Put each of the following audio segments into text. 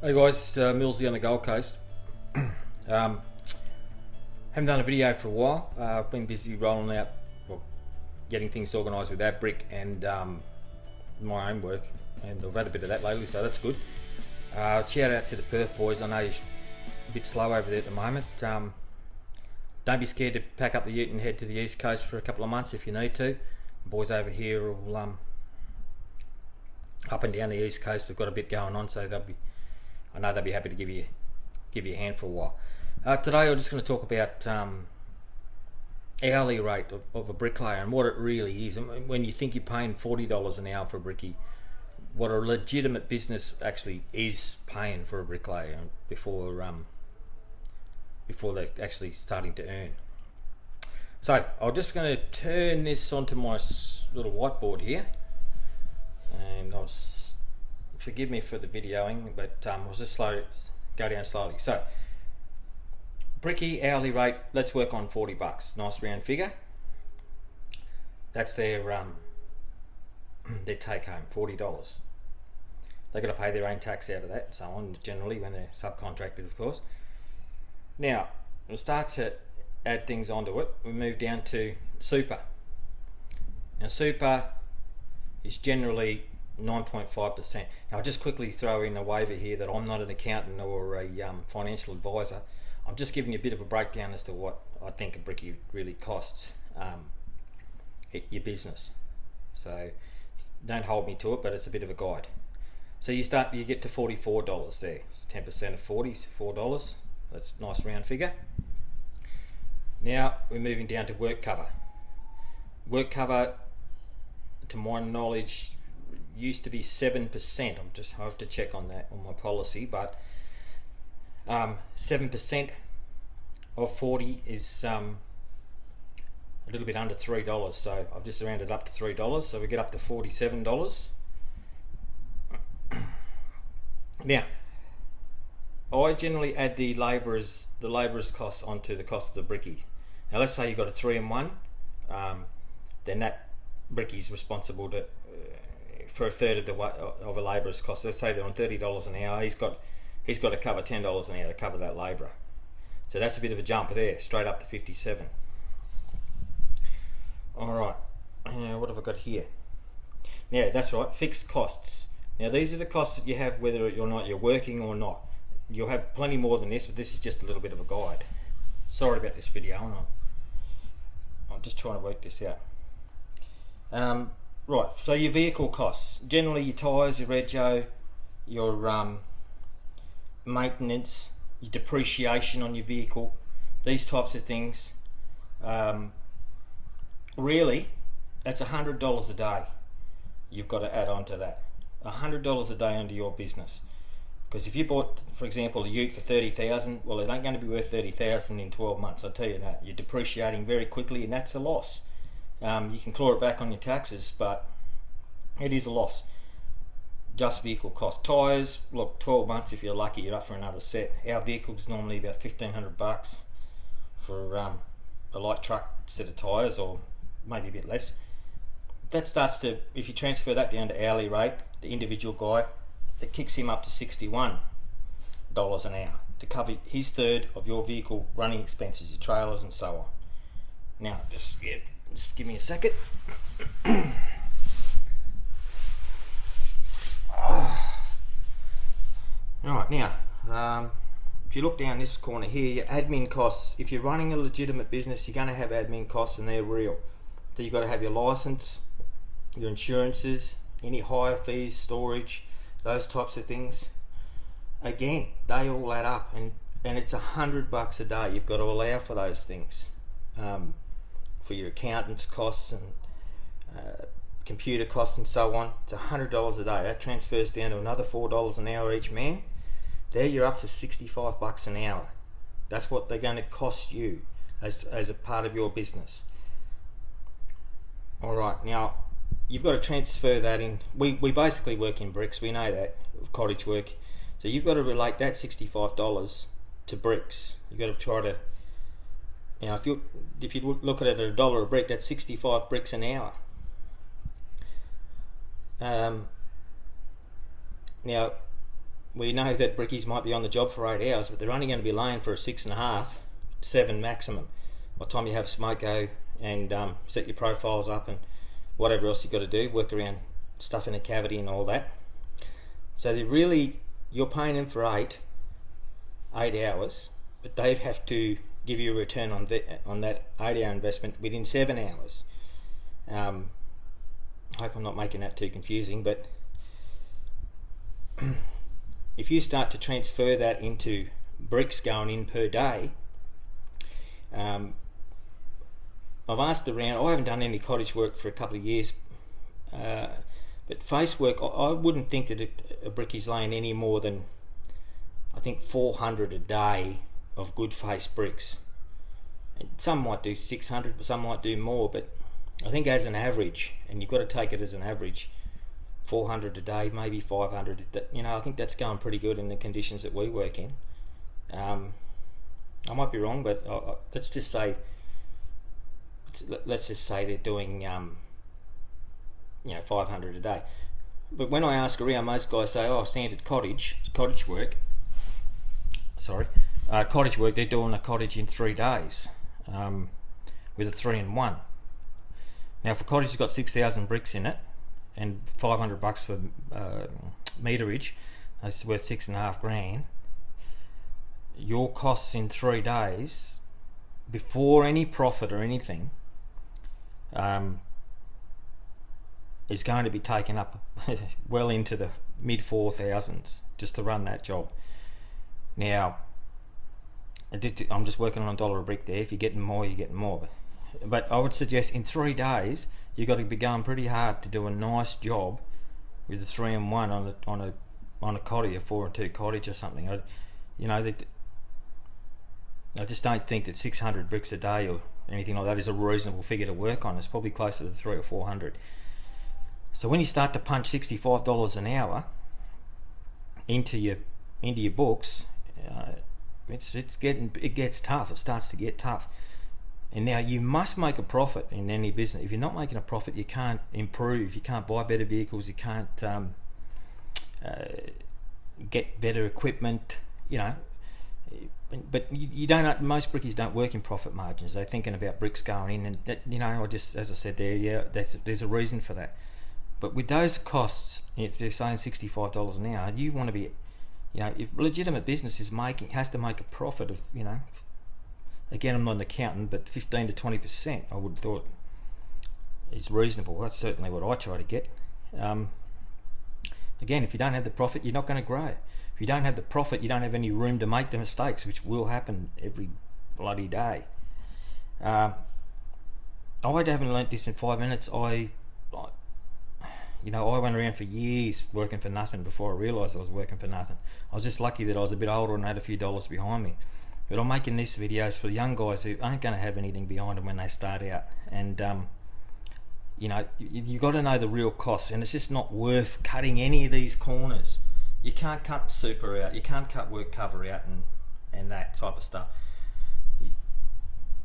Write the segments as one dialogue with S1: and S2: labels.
S1: Hey guys, Millsy on the Gold Coast. Haven't done a video for a while. I've been busy rolling out, well, getting things organised with that brick and my own work, and I've had a bit of that lately, so that's good. Shout out to the Perth boys. I know you're a bit slow over there at the moment. Don't be scared to pack up the ute and head to the East Coast for a couple of months if you need to. The boys over here will up and down the East Coast have got a bit going on, so I know they'll be happy to give you a hand for a while. Today I'm just going to talk about hourly rate of a bricklayer and what it really is. And when you think you're paying $40 an hour for a brickie, what a legitimate business actually is paying for a bricklayer before they're actually starting to earn. So I'm just going to turn this onto my little whiteboard here, and forgive me for the videoing, but I'll just go down slowly. So, brickie hourly rate, let's work on $40. Nice round figure. That's their take home, $40. They've got to pay their own tax out of that and so on, generally, when they're subcontracted, of course. Now, we'll start to add things onto it. We move down to super. Now, super is generally 9.5%. Now I'll just quickly throw in a waiver here that I'm not an accountant or a financial advisor. I'm just giving you a bit of a breakdown as to what I think a brickie really costs your business. So don't hold me to it, but it's a bit of a guide. So you get to $44 there. 10% of 40 is $4. That's a nice round figure. Now we're moving down to work cover. Work cover, to my knowledge, used to be 7%. I have to check on that on my policy, but 7% of 40 is a little bit under $3. So I've just rounded up to $3. So we get up to $47. Now, I generally add the labourers costs onto the cost of the brickie. Now let's say you've got a 3-in-1, then that brickie's responsible for a third of a labourer's cost. Let's say they're on $30 an hour. He's got to cover $10 an hour to cover that labourer. So that's a bit of a jump there, straight up to 57. All right. What have I got here? Now that's right. Fixed costs. Now these are the costs that you have whether or not you're working or not. You'll have plenty more than this, but this is just a little bit of a guide. Sorry about this video. I'm just trying to work this out. Right, so your vehicle costs, generally your tyres, your rego, your maintenance, your depreciation on your vehicle, these types of things. Really, that's $100 a day you've got to add on to that. $100 a day onto your business. Because if you bought, for example, a ute for $30,000, well, it ain't going to be worth $30,000 in 12 months, I'll tell you that. You're depreciating very quickly, and that's a loss. You can claw it back on your taxes, but it is a loss. Just vehicle cost. Tyres, look, 12 months if you're lucky, you're up for another set. Our vehicle's normally about $1,500 for a light truck set of tyres, or maybe a bit less. That starts to, if you transfer that down to hourly rate, the individual guy, it kicks him up to $61 an hour to cover his third of your vehicle running expenses, your trailers and so on. Now, just give me a second. Alright, now, if you look down this corner here, your admin costs, if you're running a legitimate business, you're going to have admin costs, and they're real. So you've got to have your license, your insurances, any hire fees, storage, those types of things. Again, they all add up, and it's $100 a day. You've got to allow for those things. For your accountant's costs and computer costs and so on. It's $100 a day. That transfers down to another $4 an hour each man. There you're up to $65 an hour. That's what they're going to cost you as a part of your business. Alright, now you've got to transfer that in. We basically work in bricks, we know that, cottage work. So you've got to relate that $65 to bricks. You've got to try to, if you look at it at $1 a brick, that's 65 bricks an hour. Now we know that brickies might be on the job for 8 hours, but they're only going to be laying for a 6.5, 7 maximum. By the time you have smoko and set your profiles up and whatever else you've got to do, work around stuff in the cavity and all that. So you're paying them for 8 hours, but they have to give you a return on that 8-hour investment within 7 hours. I hope I'm not making that too confusing, but if you start to transfer that into bricks going in per day, I've asked around. I haven't done any cottage work for a couple of years, but face work, I wouldn't think that a brickie's laying any more than, I think, 400 a day of good face bricks. And some might do 600, but some might do more, but I think as an average, and you've got to take it as an average, 400 a day, maybe 500. I think that's going pretty good in the conditions that we work in. I might be wrong, but let's just say they're doing 500 a day. But when I ask around, most guys say, standard cottage work. Cottage work. They're doing a cottage in 3 days with a 3-in-1. Now, if a cottage has got 6,000 bricks in it and $500 for meterage, that's worth 6.5 grand. Your costs in 3 days, before any profit or anything, is going to be taken up well into the mid 4,000s just to run that job. Now, I'm just working on $1 a brick there. If you're getting more, you're getting more. But I would suggest in 3 days you've got to be going pretty hard to do a nice job with a 3-in-1 on a cottage, a 4-in-2 cottage or something. I just don't think that 600 bricks a day or anything like that is a reasonable figure to work on. It's probably closer to 300 or 400. So when you start to punch $65 an hour into your books, it gets tough. It starts to get tough. And now you must make a profit in any business. If you're not making a profit, you can't improve. You can't buy better vehicles. You can't get better equipment. But you don't. Most brickies don't work in profit margins. They're thinking about bricks going in, and that, as I said there, there's a reason for that. But with those costs, if they're saying $65 an hour, you want to be, if legitimate business has to make a profit of, again, I'm not an accountant, but 15 to 20%, I would have thought is reasonable. That's certainly what I try to get. Again, if you don't have the profit, you're not going to grow. If you don't have the profit, you don't have any room to make the mistakes, which will happen every bloody day. I haven't learnt this in 5 minutes. I went around for years working for nothing before I realised I was working for nothing. I was just lucky that I was a bit older and had a few dollars behind me. But I'm making these videos for young guys who aren't going to have anything behind them when they start out. And, you've got to know the real costs, and it's just not worth cutting any of these corners. You can't cut super out. You can't cut work cover out and that type of stuff.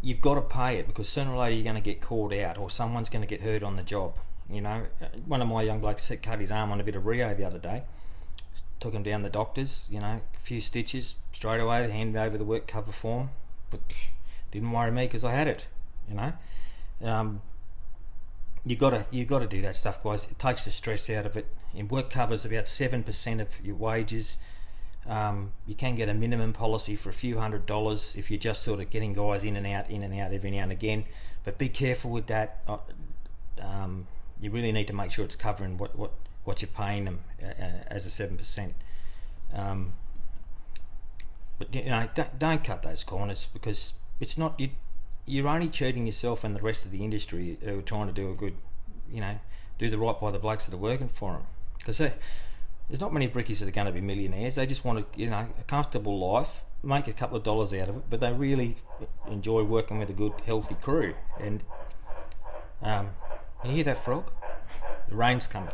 S1: You've got to pay it, because sooner or later you're going to get called out, or someone's going to get hurt on the job. One of my young blokes cut his arm on a bit of Rio the other day. Took him down the doctors, a few stitches, straight away, handed over the work cover form. But didn't worry me because I had it, You gotta do that stuff, guys. It takes the stress out of it. In work covers, about 7% of your wages. You can get a minimum policy for a few $100s if you're just sort of getting guys in and out every now and again. But be careful with that. You really need to make sure it's covering what you're paying them as a 7%. But don't cut those corners, because it's not you're only cheating yourself and the rest of the industry who are trying to do a good, do the right by the blokes that are working for them. Because there's not many brickies that are going to be millionaires. They just want a comfortable life, make a couple of dollars out of it, but they really enjoy working with a good, healthy crew. And can you hear that frog? The rain's coming.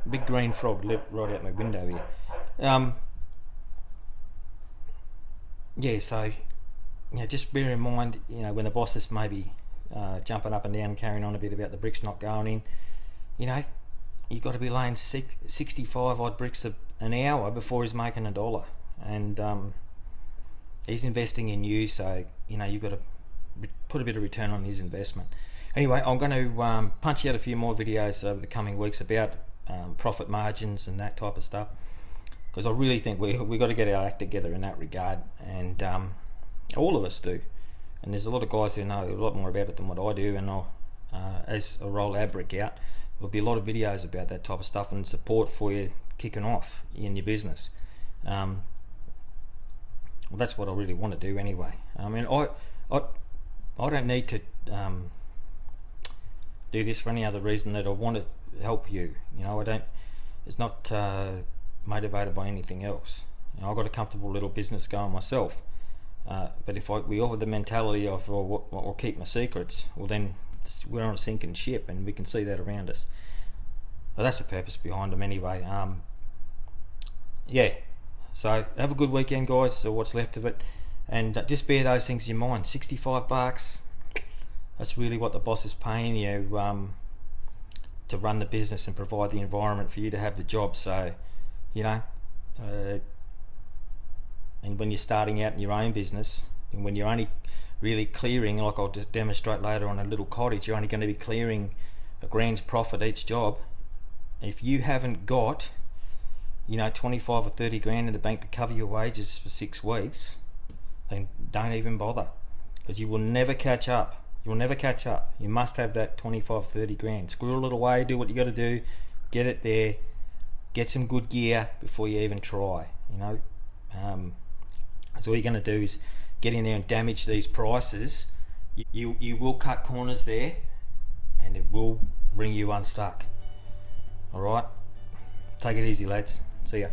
S1: A big green frog lived right out my window here. So just bear in mind, when the boss is maybe jumping up and down, carrying on a bit about the bricks not going in, you've got to be laying 65 odd bricks an hour before he's making $1, and he's investing in you, so you know you've got to put a bit of return on his investment. Anyway, I'm going to punch out a few more videos over the coming weeks about profit margins and that type of stuff, because I really think we got to get our act together in that regard, and all of us do. And there's a lot of guys who know a lot more about it than what I do, and as I roll our brick out, there'll be a lot of videos about that type of stuff and support for you kicking off in your business. Well, that's what I really want to do anyway. I mean, I don't need to do this for any other reason that I want to help you. You know, it's not motivated by anything else. You know, I've got a comfortable little business going myself. But if we offer the mentality of what will keep my secrets, well then we're on a sinking ship, and we can see that around us. So that's the purpose behind them anyway. Yeah, so have a good weekend, guys, or what's left of it, and just bear those things in mind. $65, that's really what the boss is paying you to run the business and provide the environment for you to have the job. So you know, and when you're starting out in your own business, and when you're only really clearing, like I'll just demonstrate later on a little cottage, you're only going to be clearing $1,000's profit each job. If you haven't got, you know, 25 or 30 grand in the bank to cover your wages for 6 weeks, then don't even bother, because you will never catch up. You'll never catch up. You must have that 25, 30 grand. Squirrel it away, do what you got to do, get it there, get some good gear before you even try, you know. So all you're going to do is get in there and damage these prices. You will cut corners there, and it will bring you unstuck. Alright, take it easy, lads. See ya.